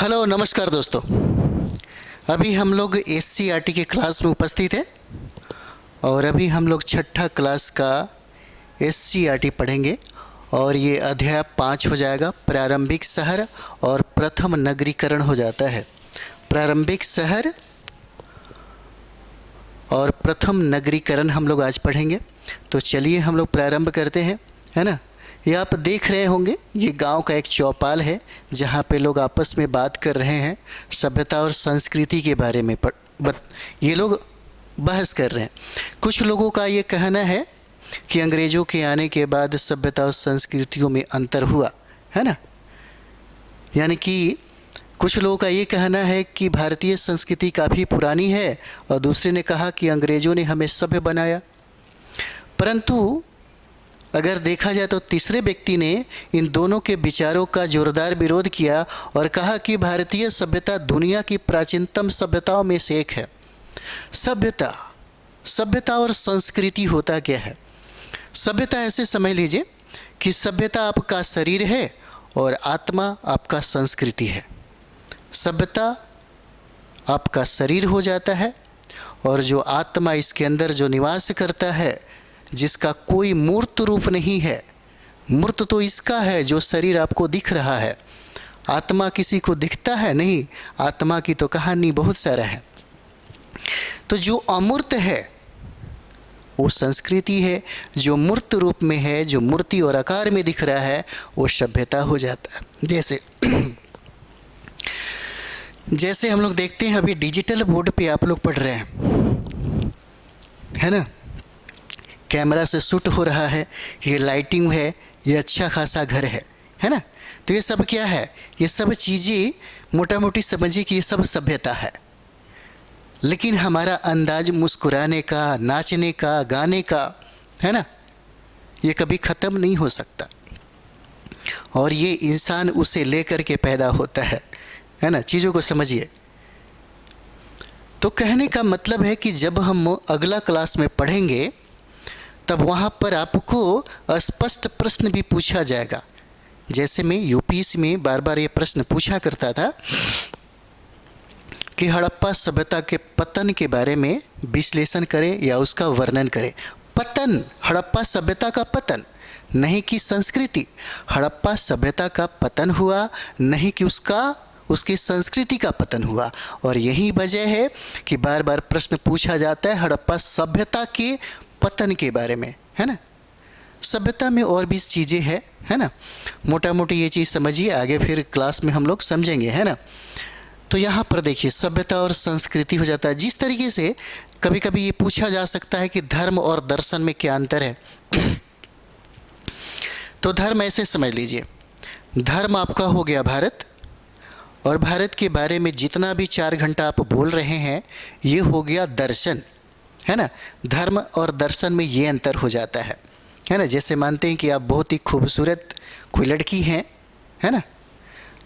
Hello नमस्कार दोस्तों। अभी हम लोग एससीईआरटी के क्लास में उपस्थित हैं और अभी हम लोग छठा क्लास का एससीईआरटी पढ़ेंगे और ये अध्याय 5 हो जाएगा। प्रारंभिक शहर और प्रथम नगरीकरण हो जाता है। प्रारंभिक शहर और प्रथम नगरीकरण हम लोग आज पढ़ेंगे। तो चलिए हम लोग प्रारंभ करते हैं, है ना। ये आप देख रहे होंगे, ये गांव का एक चौपाल है जहाँ पे लोग आपस में बात कर रहे हैं, सभ्यता और संस्कृति के बारे में ये लोग बहस कर रहे हैं। कुछ लोगों का ये कहना है कि अंग्रेज़ों के आने के बाद सभ्यता और संस्कृतियों में अंतर हुआ, है ना। यानी कि कुछ लोगों का ये कहना है कि भारतीय संस्कृति काफ़ी पुरानी है और दूसरे ने कहा कि अंग्रेज़ों ने हमें सभ्य बनाया। परंतु अगर देखा जाए तो तीसरे व्यक्ति ने इन दोनों के विचारों का जोरदार विरोध किया और कहा कि भारतीय सभ्यता दुनिया की प्राचीनतम सभ्यताओं में से एक है। सभ्यता और संस्कृति होता क्या है? सभ्यता ऐसे समझ लीजिए कि सभ्यता आपका शरीर है और आत्मा आपका संस्कृति है। सभ्यता आपका शरीर हो जाता है और जो आत्मा इसके अंदर जो निवास करता है, जिसका कोई मूर्त रूप नहीं है। मूर्त तो इसका है जो शरीर आपको दिख रहा है। आत्मा किसी को दिखता है नहीं, आत्मा की तो कहानी बहुत सारा है। तो जो अमूर्त है वो संस्कृति है, जो मूर्त रूप में है, जो मूर्ति और आकार में दिख रहा है, वो सभ्यता हो जाता है। जैसे हम लोग देखते हैं अभी डिजिटल बोर्ड पे आप लोग पढ़ रहे हैं, है ना। कैमरा से शूट हो रहा है, ये लाइटिंग है, ये अच्छा खासा घर है ना। तो ये सब क्या है? ये सब चीज़ें मोटा मोटी समझिए कि ये सब सभ्यता है। लेकिन हमारा अंदाज मुस्कुराने का, नाचने का, गाने का, है ना, ये कभी ख़त्म नहीं हो सकता। और ये इंसान उसे लेकर के पैदा होता है ना। चीज़ों को समझिए। तो कहने का मतलब है कि जब हम अगला क्लास में पढ़ेंगे तब वहाँ पर आपको स्पष्ट प्रश्न भी पूछा जाएगा। जैसे मैं यूपीएससी में बार बार ये प्रश्न पूछा करता था कि हड़प्पा सभ्यता के पतन के बारे में विश्लेषण करें या उसका वर्णन करें। पतन, हड़प्पा सभ्यता का पतन, नहीं कि संस्कृति। हड़प्पा सभ्यता का पतन हुआ, नहीं कि उसकी संस्कृति का पतन हुआ। और यही वजह है कि बार बार प्रश्न पूछा जाता है हड़प्पा सभ्यता के पतन के बारे में, है ना। सभ्यता में और भी चीज़ें हैं, है ना। मोटा मोटी ये चीज़ समझिए, आगे फिर क्लास में हम लोग समझेंगे, है ना। तो यहाँ पर देखिए सभ्यता और संस्कृति हो जाता है। जिस तरीके से कभी कभी ये पूछा जा सकता है कि धर्म और दर्शन में क्या अंतर है। तो धर्म ऐसे समझ लीजिए, धर्म आपका हो गया भारत, और भारत के बारे में जितना भी 4 घंटा आप बोल रहे हैं ये हो गया दर्शन, है ना। धर्म और दर्शन में ये अंतर हो जाता है ना। जैसे मानते हैं कि आप बहुत ही खूबसूरत कोई लड़की हैं, है ना,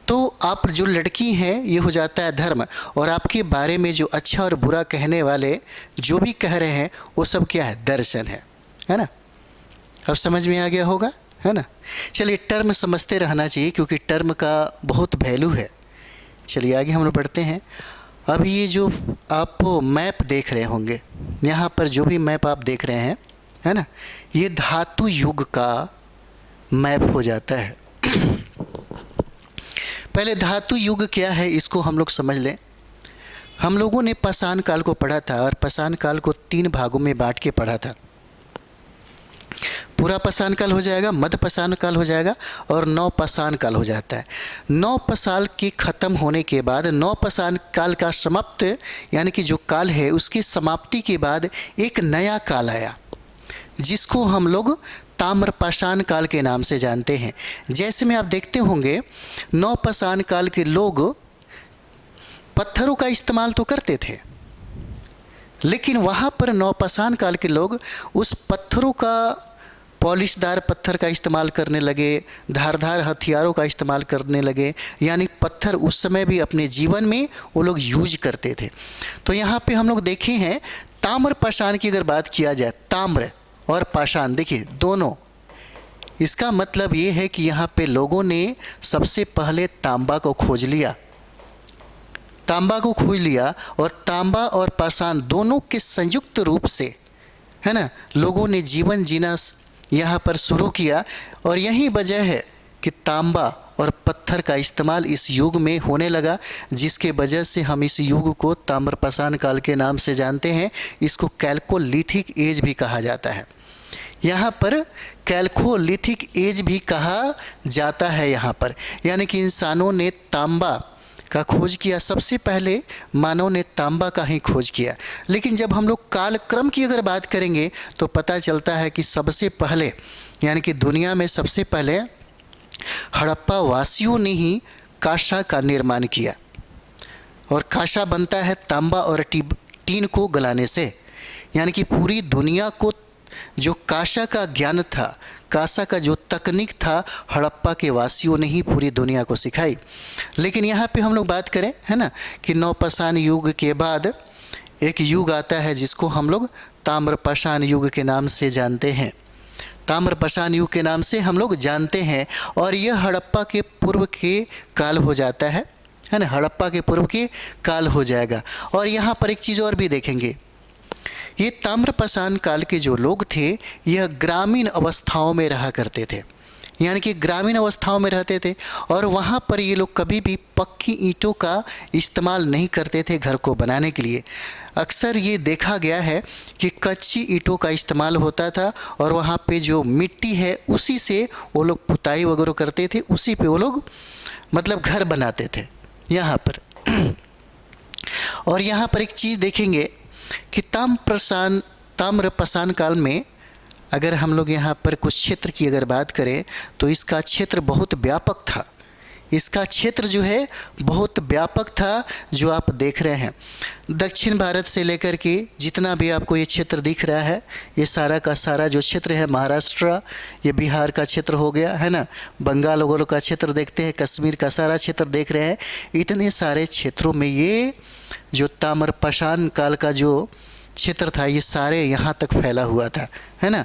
तो आप जो लड़की हैं ये हो जाता है धर्म, और आपके बारे में जो अच्छा और बुरा कहने वाले जो भी कह रहे हैं वो सब क्या है? दर्शन है ना। अब समझ में आ गया होगा, है ना। चलिए टर्म समझते रहना चाहिए क्योंकि टर्म का बहुत वैल्यू है। चलिए आगे हम लोग बढ़ते हैं। अब ये जो आप मैप देख रहे होंगे, यहाँ पर जो भी मैप आप देख रहे हैं, है ना, ये धातु युग का मैप हो जाता है। पहले धातु युग क्या है इसको हम लोग समझ लें। हम लोगों ने पाषाण काल को पढ़ा था और पाषाण काल को 3 भागों में बांट के पढ़ा था। पूरा पाषाण काल हो जाएगा, मध्य पाषाण काल हो जाएगा और नव पाषाण काल हो जाता है। नव पाषाण के ख़त्म होने के बाद नव पाषाण काल का समाप्त, यानी कि जो काल है उसकी समाप्ति के बाद एक नया काल आया जिसको हम लोग ताम्र पाषाण काल के नाम से जानते हैं। जैसे में आप देखते होंगे नव पाषाण काल के लोग पत्थरों का इस्तेमाल तो करते थे, लेकिन वहाँ पर नव पाषाण काल के लोग उस पत्थरों का, पॉलिशदार पत्थर का इस्तेमाल करने लगे, धारदार हथियारों का इस्तेमाल करने लगे। यानी पत्थर उस समय भी अपने जीवन में वो लोग यूज करते थे। तो यहाँ पे हम लोग देखे हैं ताम्र पाषाण की अगर बात किया जाए, ताम्र और पाषाण देखिए दोनों, इसका मतलब ये है कि यहाँ पे लोगों ने सबसे पहले तांबा को खोज लिया, तांबा को खोज लिया और तांबा और पाषाण दोनों के संयुक्त रूप से, है ना, लोगों ने जीवन जीना यहाँ पर शुरू किया। और यही वजह है कि तांबा और पत्थर का इस्तेमाल इस युग में होने लगा, जिसके वजह से हम इस युग को ताम्रपाषाण काल के नाम से जानते हैं। इसको कैल्कोलिथिक एज भी कहा जाता है। यहाँ पर कैल्कोलिथिक एज भी कहा जाता है यहाँ पर, यानी कि इंसानों ने तांबा का खोज किया। सबसे पहले मानव ने तांबा का ही खोज किया। लेकिन जब हम लोग कालक्रम की अगर बात करेंगे तो पता चलता है कि सबसे पहले, यानी कि दुनिया में सबसे पहले हड़प्पा वासियों ने ही कांसा का निर्माण किया। और कांसा बनता है तांबा और टीन को गलाने से, यानी कि पूरी दुनिया को जो कांसा का ज्ञान था, कांसा का जो तकनीक था, हड़प्पा के वासियों ने ही पूरी दुनिया को सिखाई। लेकिन यहाँ पे हम लोग बात करें, है ना, कि नवपाषाण युग के बाद एक युग आता है जिसको हम लोग ताम्रपाषाण युग के नाम से जानते हैं। ताम्रपाषाण युग के नाम से हम लोग जानते हैं। और यह हड़प्पा के पूर्व के काल हो जाता है ना, हड़प्पा के पूर्व के काल हो जाएगा। और यहाँ पर एक चीज़ और भी देखेंगे, ये ताम्रपाषाण काल के जो लोग थे यह ग्रामीण अवस्थाओं में रहा करते थे, यानी कि ग्रामीण अवस्थाओं में रहते थे। और वहाँ पर ये लोग कभी भी पक्की ईंटों का इस्तेमाल नहीं करते थे घर को बनाने के लिए। अक्सर ये देखा गया है कि कच्ची ईंटों का इस्तेमाल होता था और वहाँ पे जो मिट्टी है उसी से वो लोग पुताई वगैरह करते थे, उसी पे वो लोग मतलब घर बनाते थे यहाँ पर। और यहाँ पर एक चीज़ देखेंगे कि ताम्रपाषाण काल में अगर हम लोग यहाँ पर कुछ क्षेत्र की अगर बात करें तो इसका क्षेत्र बहुत व्यापक था। इसका क्षेत्र जो है बहुत व्यापक था, जो आप देख रहे हैं। दक्षिण भारत से लेकर के जितना भी आपको ये क्षेत्र दिख रहा है, ये सारा का सारा जो क्षेत्र है, महाराष्ट्र, ये बिहार का क्षेत्र हो गया, है ना, बंगाल वगैरह का क्षेत्र देखते हैं, कश्मीर का सारा क्षेत्र देख रहे हैं। इतने सारे क्षेत्रों में ये जो ताम्रपाषाण काल का जो क्षेत्र था ये सारे यहाँ तक फैला हुआ था, है ना।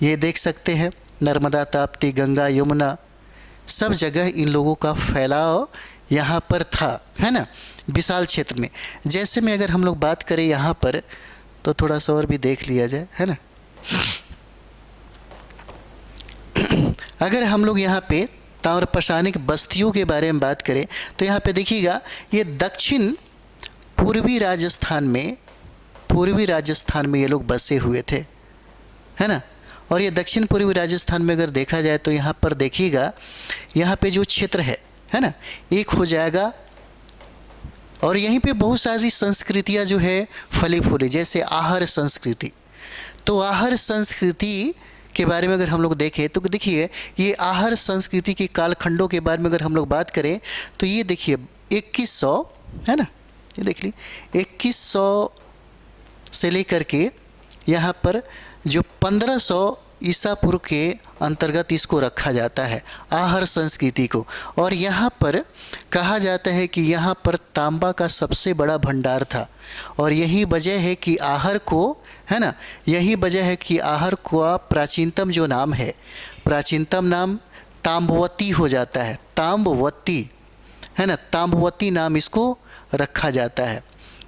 ये देख सकते हैं नर्मदा, ताप्ती, गंगा, यमुना, सब जगह इन लोगों का फैलाव यहाँ पर था, है ना, विशाल क्षेत्र में। जैसे में अगर हम लोग बात करें यहाँ पर तो थोड़ा सा और भी देख लिया जाए, है ना। अगर हम लोग यहाँ पे ताम्रपाषाणिक बस्तियों के बारे में बात करें तो यहाँ पे देखिएगा, ये दक्षिण पूर्वी राजस्थान में ये लोग बसे हुए थे, है ना। और ये दक्षिण पूर्वी राजस्थान में अगर देखा जाए तो यहाँ पर देखिएगा, यहाँ पे जो क्षेत्र है ना, एक हो जाएगा। और यहीं पे बहुत सारी संस्कृतियाँ जो है फली फूली, जैसे आहर संस्कृति। तो आहर संस्कृति के बारे में अगर हम लोग देखें तो देखिए, ये आहर संस्कृति के कालखंडों के बारे में अगर हम लोग बात करें तो ये देखिए 2100, है ना, ये देख ली 2100 से लेकर के यहाँ पर जो 1500 ईसा पूर्व के अंतर्गत इसको रखा जाता है, आहर संस्कृति को। और यहाँ पर कहा जाता है कि यहाँ पर तांबा का सबसे बड़ा भंडार था। और यही वजह है कि आहर को, है ना, यही वजह है कि आहर का प्राचीनतम जो नाम है, प्राचीनतम नाम ताम्बवती हो जाता है, ताम्बवती, है ना, ताम्बवती नाम इसको रखा जाता है।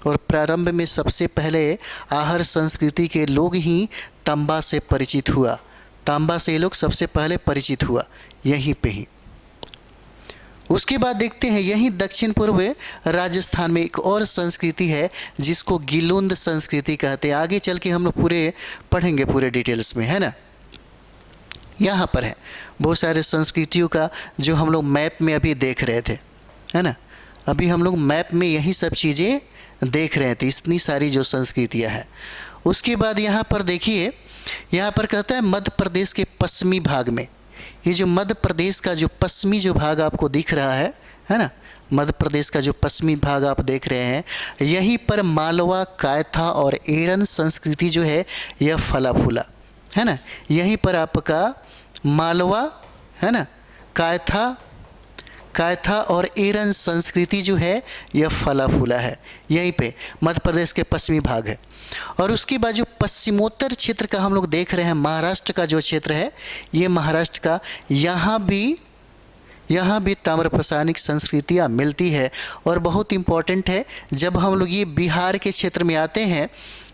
और प्रारंभ में सबसे पहले आहर संस्कृति के लोग ही तांबा से परिचित हुआ, तांबा से ये लोग सबसे पहले परिचित हुआ यहीं पे ही। उसके बाद देखते हैं यहीं दक्षिण पूर्व राजस्थान में एक और संस्कृति है जिसको गिलुंद संस्कृति कहते हैं। आगे चल के हम लोग पूरे पढ़ेंगे पूरे डिटेल्स में, है ना। यहाँ पर है बहुत सारे संस्कृतियों का जो हम लोग मैप में अभी देख रहे थे, है ना। अभी हम लोग मैप में यही सब चीज़ें देख रहे थे, इतनी सारी जो संस्कृतियाँ हैं। उसके बाद यहाँ पर देखिए, यहाँ पर कहता है मध्य प्रदेश के पश्चिमी भाग में, ये जो मध्य प्रदेश का जो पश्चिमी जो भाग आपको दिख रहा है ना, मध्य प्रदेश का जो पश्चिमी भाग आप देख रहे हैं, यहीं पर मालवा, कायथा और एरन संस्कृति जो है यह फला फूला, है ना। यहीं पर आपका मालवा, है ना, कायथा और एरन संस्कृति जो है यह फला फूला है, यहीं पे मध्य प्रदेश के पश्चिमी भाग है। और उसके बाद जो पश्चिमोत्तर क्षेत्र का हम लोग देख रहे हैं, महाराष्ट्र का जो क्षेत्र है, ये महाराष्ट्र का, यहाँ भी यहाँ भी ताम्रप्रसानिक संस्कृतियाँ मिलती है। और बहुत इम्पॉर्टेंट है, जब हम लोग ये बिहार के क्षेत्र में आते हैं,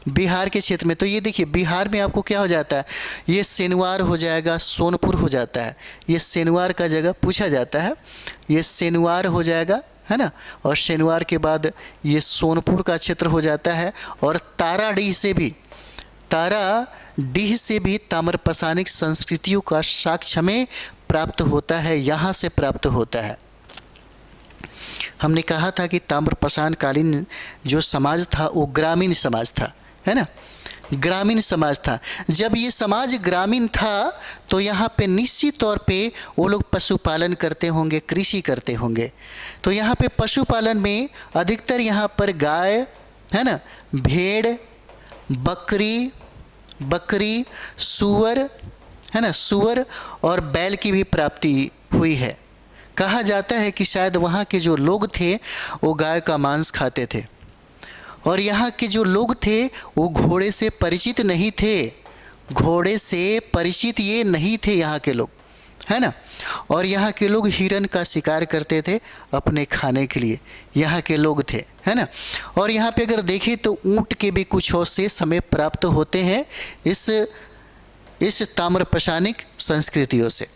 बिहार के क्षेत्र में, तो ये देखिए बिहार में आपको क्या हो जाता है, ये सेनुआर हो जाएगा, सोनपुर हो जाता है। ये सेनुआर का जगह पूछा जाता है, ये सेनुआर हो जाएगा, है ना। और सेनुआर के बाद ये सोनपुर का क्षेत्र हो जाता है। और ताराडीह से भी ताम्रप्रसानिक संस्कृतियों का साक्ष्य हमें प्राप्त होता है, यहाँ से प्राप्त होता है। हमने कहा था कि ताम्रप्रसान कालीन जो समाज था वो ग्रामीण समाज था, है ना, ग्रामीण समाज था। जब ये समाज ग्रामीण था तो यहाँ पे निश्चित तौर पे वो लोग पशुपालन करते होंगे, कृषि करते होंगे। तो यहाँ पे पशुपालन में अधिकतर यहाँ पर गाय, है ना, भेड़, बकरी, सूअर, है ना, सूअर और बैल की भी प्राप्ति हुई है। कहा जाता है कि शायद वहाँ के जो लोग थे वो गाय का मांस खाते थे। और यहाँ के जो लोग थे वो घोड़े से परिचित नहीं थे, घोड़े से परिचित ये नहीं थे यहाँ के लोग, है ना। और यहाँ के लोग हिरन का शिकार करते थे अपने खाने के लिए, यहाँ के लोग थे, है ना। और यहाँ पे अगर देखें तो ऊँट के भी कुछ अवशेष हमें प्राप्त होते हैं इस ताम्रप्रसानिक संस्कृतियों से।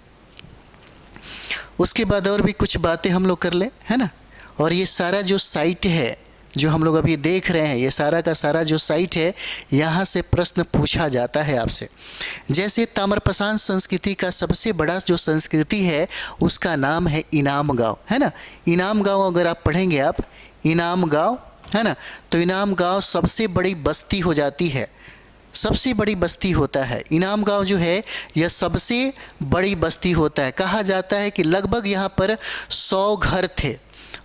उसके बाद और भी कुछ बातें हम लोग कर लें, है ना। और ये सारा जो साइट है जो हम लोग अभी देख रहे हैं, ये सारा का सारा जो साइट है, यहाँ से प्रश्न पूछा जाता है आपसे। जैसे ताम्रप्रसान संस्कृति का सबसे बड़ा जो संस्कृति है उसका नाम है इनाम गांव, है ना। इनाम गांव अगर आप पढ़ेंगे, आप इनाम गांव, है ना, तो इनाम गांव सबसे बड़ी बस्ती हो जाती है, सबसे बड़ी बस्ती होता है। इनाम गांव जो है यह सबसे बड़ी बस्ती होता है। कहा जाता है कि लगभग यहाँ पर 100 घर थे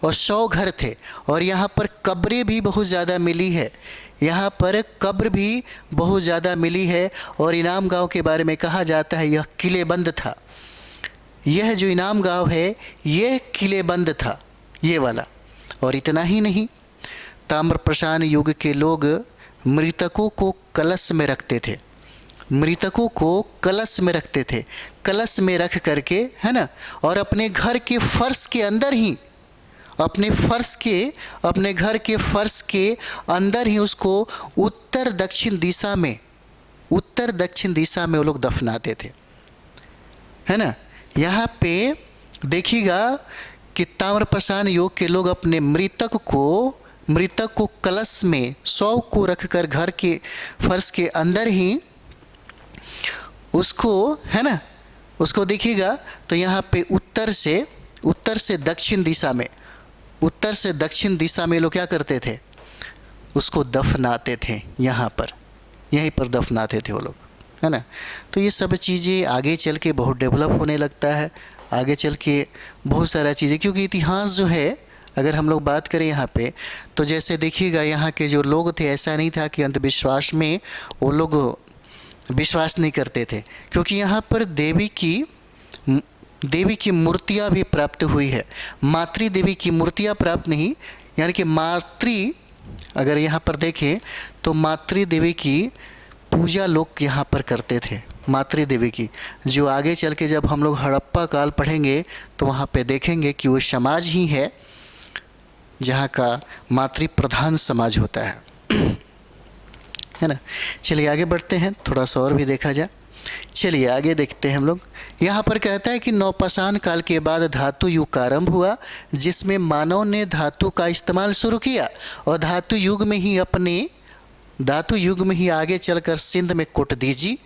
और 100 घर थे। और यहाँ पर कब्रें भी बहुत ज़्यादा मिली है, यहाँ पर कब्र भी बहुत ज़्यादा मिली है। और इनाम गांव के बारे में कहा जाता है यह किलेबंद था। यह जो इनाम गांव है यह किलेबंद था, ये वाला। और इतना ही नहीं, ताम्रप्रसान युग के लोग मृतकों को कलश में रखते थे, मृतकों को कलश में रखते थे, कलश में रख करके, है ना। और अपने घर के फर्श के अंदर ही, अपने घर के फर्श के अंदर ही उसको उत्तर दक्षिण दिशा में वो लोग दफनाते थे, है ना। यहाँ पे देखिएगा कि ताम्रप्रसान योग के लोग अपने मृतक को कलश में 100 को रखकर घर के फर्श के अंदर ही उसको, है ना, उसको देखिएगा तो यहाँ पे उत्तर से दक्षिण दिशा में लोग क्या करते थे, उसको दफनाते थे। यहाँ पर यहीं पर दफनाते थे वो लोग, है ना। तो ये सब चीज़ें आगे चल के बहुत डेवलप होने लगता है, आगे चल के बहुत सारा चीज़ें, क्योंकि इतिहास जो है अगर हम लोग बात करें यहाँ पे, तो जैसे देखिएगा यहाँ के जो लोग थे, ऐसा नहीं था कि अंधविश्वास में वो लोग विश्वास नहीं करते थे, क्योंकि यहाँ पर देवी की मूर्तियाँ भी प्राप्त हुई है। मातृ देवी की मूर्तियाँ प्राप्त नहीं, यानी कि अगर यहाँ पर देखें तो मातृ देवी की पूजा लोग यहाँ पर करते थे, मातृ देवी की। जो आगे चल के जब हम लोग हड़प्पा काल पढ़ेंगे तो वहाँ पे देखेंगे कि वो समाज ही है जहाँ का मातृ प्रधान समाज होता है, है ना। चलिए आगे बढ़ते हैं, थोड़ा सा और भी देखा जाए। चलिए आगे देखते हैं हम लोग। यहाँ पर कहता है कि नवपाषाण काल के बाद धातु युग का आरंभ हुआ, जिसमें मानव ने धातु का इस्तेमाल शुरू किया और धातु युग में ही आगे चलकर सिंध में कोटदीजी,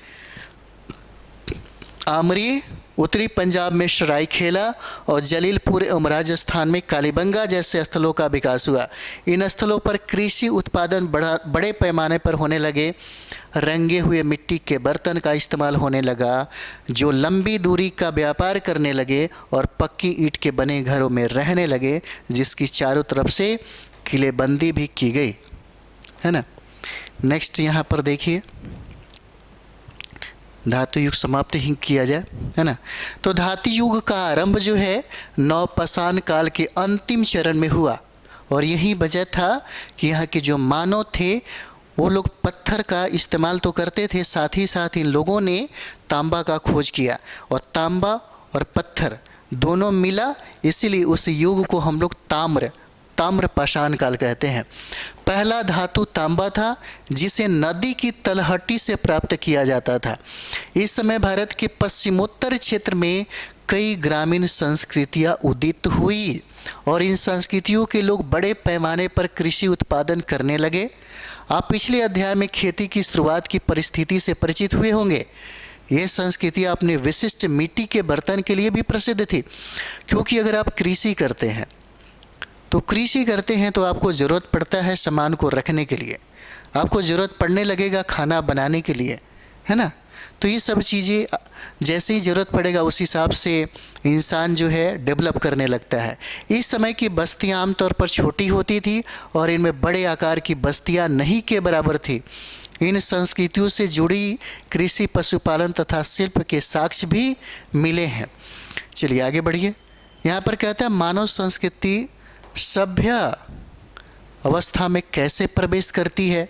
आमरी, उत्तरी पंजाब में सरायखेला और जलीलपुर एवं राजस्थान में कालीबंगा जैसे स्थलों का विकास हुआ। इन स्थलों पर कृषि उत्पादन बड़े पैमाने पर होने लगे। रंगे हुए मिट्टी के बर्तन का इस्तेमाल होने लगा, जो लंबी दूरी का व्यापार करने लगे और पक्की ईंट के बने घरों में रहने लगे, जिसकी चारों तरफ से किलेबंदी भी की गई, है ना। नेक्स्ट यहाँ पर देखिए, धातु युग समाप्त ही किया जाए, है ना। तो धातु युग का आरंभ जो है नवपाषाण काल के अंतिम चरण में हुआ। और यही वजह था कि यहाँ के जो मानव थे वो लोग पत्थर का इस्तेमाल तो करते थे, साथ ही साथ इन लोगों ने तांबा का खोज किया। और तांबा और पत्थर दोनों मिला, इसीलिए उस युग को हम लोग ताम्र पाषाण काल कहते हैं। पहला धातु तांबा था, जिसे नदी की तलहटी से प्राप्त किया जाता था। इस समय भारत के पश्चिमोत्तर क्षेत्र में कई ग्रामीण संस्कृतियां उदित हुई और इन संस्कृतियों के लोग बड़े पैमाने पर कृषि उत्पादन करने लगे। आप पिछले अध्याय में खेती की शुरुआत की परिस्थिति से परिचित हुए होंगे। ये संस्कृतियाँ अपने विशिष्ट मिट्टी के बर्तन के लिए भी प्रसिद्ध थी, क्योंकि अगर आप कृषि करते हैं तो आपको ज़रूरत पड़ता है सामान को रखने के लिए, आपको ज़रूरत पड़ने लगेगा खाना बनाने के लिए, है ना। तो ये सब चीज़ें जैसे ही ज़रूरत पड़ेगा उस हिसाब से इंसान जो है डेवलप करने लगता है। इस समय की बस्तियाँ आमतौर पर छोटी होती थी और इनमें बड़े आकार की बस्तियाँ नहीं के बराबर थी। इन संस्कृतियों से जुड़ी कृषि, पशुपालन तथा शिल्प के साक्ष्य भी मिले हैं। चलिए आगे बढ़िए। यहाँ पर कहता है मानव संस्कृति सभ्य अवस्था में कैसे प्रवेश करती है।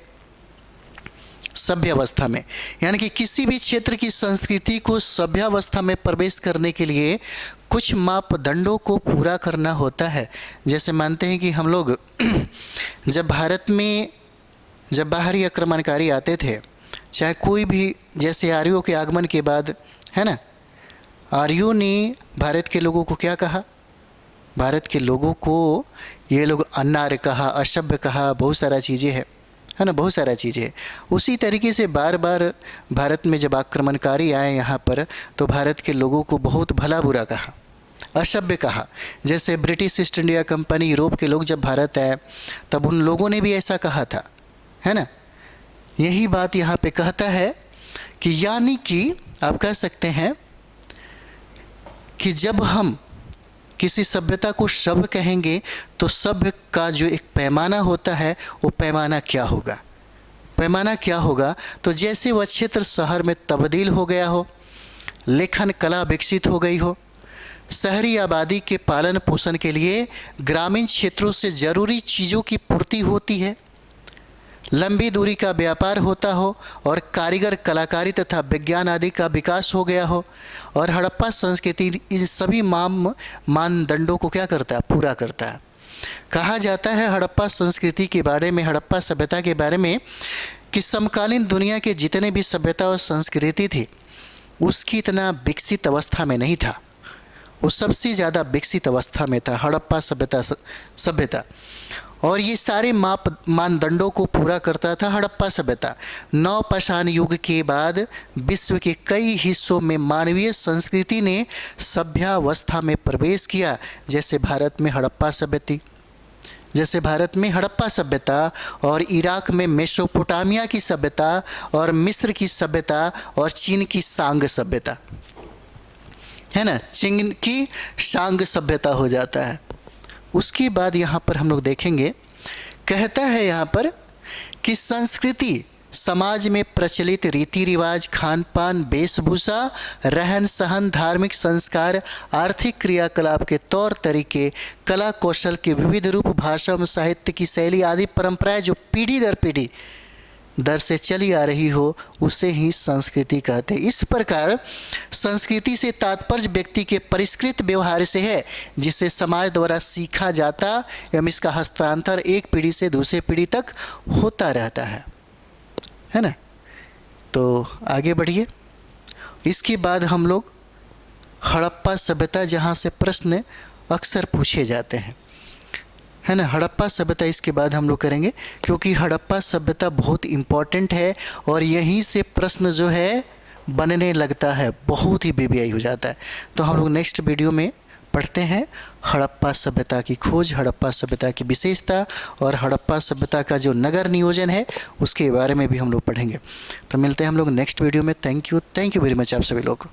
सभ्य अवस्था में यानी कि किसी भी क्षेत्र की संस्कृति को सभ्य अवस्था में प्रवेश करने के लिए कुछ मापदंडों को पूरा करना होता है। जैसे मानते हैं कि हम लोग जब भारत में जब बाहरी आक्रमणकारी आते थे, चाहे कोई भी, जैसे आर्यों के आगमन के बाद, है ना, आर्यों ने भारत के लोगों को क्या कहा, भारत के लोगों को ये लोग अनार्य कहा, असभ्य कहा, बहुत सारा चीज़ें है ना, बहुत सारा चीज़ें है। उसी तरीके से बार बार भारत में जब आक्रमणकारी आए यहाँ पर, तो भारत के लोगों को बहुत भला बुरा कहा, असभ्य कहा। जैसे British east India company, Europe के लोग जब भारत आए तब उन लोगों ने भी ऐसा कहा था, है ना। यही बात यहाँ पे कहता है कि यानी कि आप कह सकते हैं कि जब हम किसी सभ्यता को सभ्य कहेंगे तो सभ्य का जो एक पैमाना होता है वो पैमाना क्या होगा, पैमाना क्या होगा। तो जैसे वह क्षेत्र शहर में तब्दील हो गया हो, लेखन कला विकसित हो गई हो, शहरी आबादी के पालन पोषण के लिए ग्रामीण क्षेत्रों से ज़रूरी चीज़ों की पूर्ति होती है, लंबी दूरी का व्यापार होता हो और कारीगर कलाकारी तथा विज्ञान आदि का विकास हो गया हो, और हड़प्पा संस्कृति इन सभी मानदंडों को क्या करता है, पूरा करता है। कहा जाता है हड़प्पा संस्कृति के बारे में, हड़प्पा सभ्यता के बारे में, कि समकालीन दुनिया के जितने भी सभ्यता और संस्कृति थी उसकी इतना विकसित अवस्था में नहीं था, वो सबसे ज़्यादा विकसित अवस्था में था हड़प्पा सभ्यता। और ये सारे मानदंडों को पूरा करता था हड़प्पा सभ्यता। नवपाषाण युग के बाद विश्व के कई हिस्सों में मानवीय संस्कृति ने सभ्यावस्था में प्रवेश किया। जैसे भारत में हड़प्पा सभ्यता और इराक में मेसोपोटामिया की सभ्यता और मिस्र की सभ्यता और चीन की सांग सभ्यता, है ना, चीन की सांग सभ्यता हो जाता है। उसके बाद यहाँ पर हम लोग देखेंगे, कहता है यहाँ पर कि संस्कृति समाज में प्रचलित रीति रिवाज, खान पान, वेशभूषा, रहन सहन, धार्मिक संस्कार, आर्थिक क्रियाकलाप के तौर तरीके, कला कौशल के विविध रूप, भाषा एवं साहित्य की शैली आदि परंपराएं जो पीढ़ी दर पीढ़ी दर से चली आ रही हो उसे ही संस्कृति कहते हैं। इस प्रकार संस्कृति से तात्पर्य व्यक्ति के परिष्कृत व्यवहार से है, जिसे समाज द्वारा सीखा जाता एवं इसका हस्तांतर एक पीढ़ी से दूसरे पीढ़ी तक होता रहता है ना। तो आगे बढ़िए। इसके बाद हम लोग हड़प्पा सभ्यता, जहाँ से प्रश्न अक्सर पूछे जाते हैं, है ना, हड़प्पा सभ्यता इसके बाद हम लोग करेंगे, क्योंकि हड़प्पा सभ्यता बहुत इम्पॉर्टेंट है और यहीं से प्रश्न जो है बनने लगता है, बहुत ही बीबीआई हो जाता है। तो हम लोग नेक्स्ट वीडियो में पढ़ते हैं हड़प्पा सभ्यता की खोज, हड़प्पा सभ्यता की विशेषता और हड़प्पा सभ्यता का जो नगर नियोजन है उसके बारे में भी हम लोग पढ़ेंगे। तो मिलते हैं हम लोग नेक्स्ट वीडियो में। थैंक यू वेरी मच आप सभी लोग।